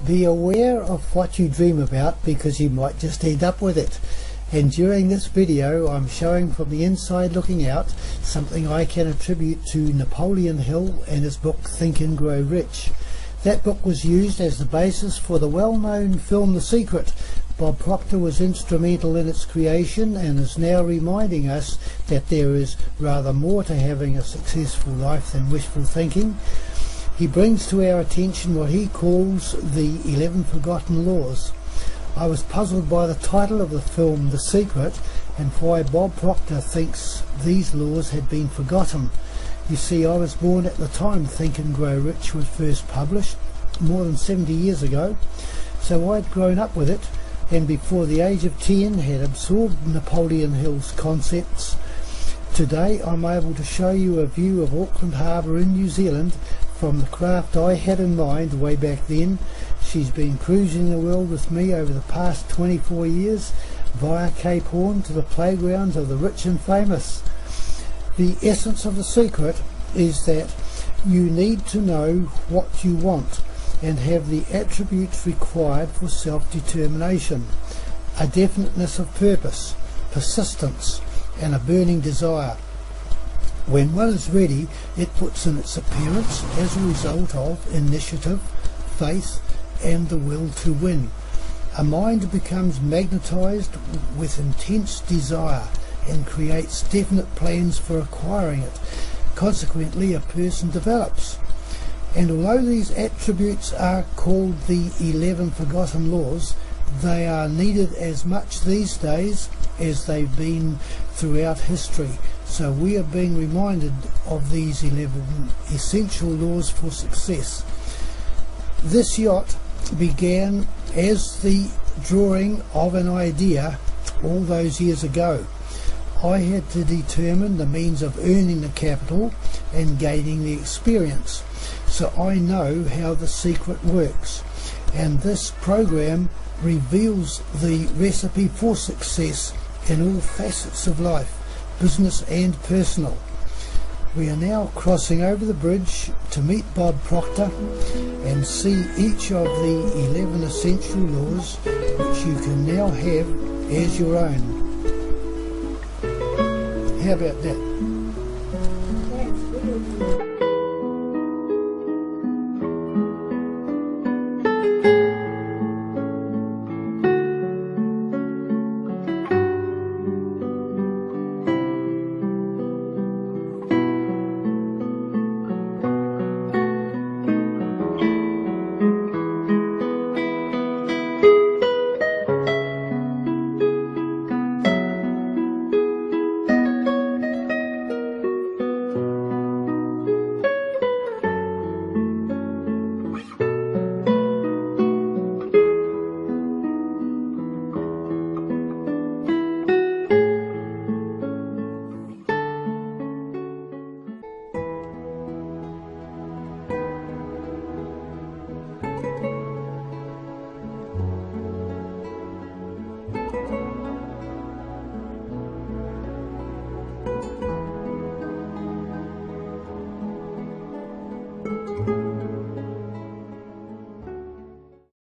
Be aware of what you dream about, because you might just end up with it. And during this video I'm showing from the inside looking out something I can attribute to Napoleon Hill and his book Think and Grow Rich. That book was used as the basis for the well-known film The Secret. Bob Proctor was instrumental in its creation and is now reminding us that there is rather more to having a successful life than wishful thinking. He brings to our attention what he calls the 11 forgotten laws. I was puzzled by the title of the film The Secret and why Bob Proctor thinks these laws had been forgotten. You see, I was born at the time Think and Grow Rich was first published, more than 70 years ago, so I'd grown up with it, and before the age of 10 had absorbed Napoleon Hill's concepts. Today I'm able to show you a view of Auckland Harbour in New Zealand from the craft I had in mind way back then. She's been cruising the world with me over the past 24 years, via Cape Horn to the playgrounds of the rich and famous. The essence of The Secret is that you need to know what you want and have the attributes required for self-determination: a definiteness of purpose, persistence, and a burning desire. When one is ready, it puts in its appearance as a result of initiative, faith, and the will to win. A mind becomes magnetized with intense desire and creates definite plans for acquiring it. Consequently, a person develops. And although these attributes are called the 11 forgotten laws, they are needed as much these days as they've been throughout history. So we are being reminded of these 11 essential laws for success. This yacht began as the drawing of an idea all those years ago. I had to determine the means of earning the capital and gaining the experience, so I know how The Secret works, and this program reveals the recipe for success in all facets of life, business and personal. We are now crossing over the bridge to meet Bob Proctor and see each of the 11 essential laws which you can now have as your own. How about that? That's really cool.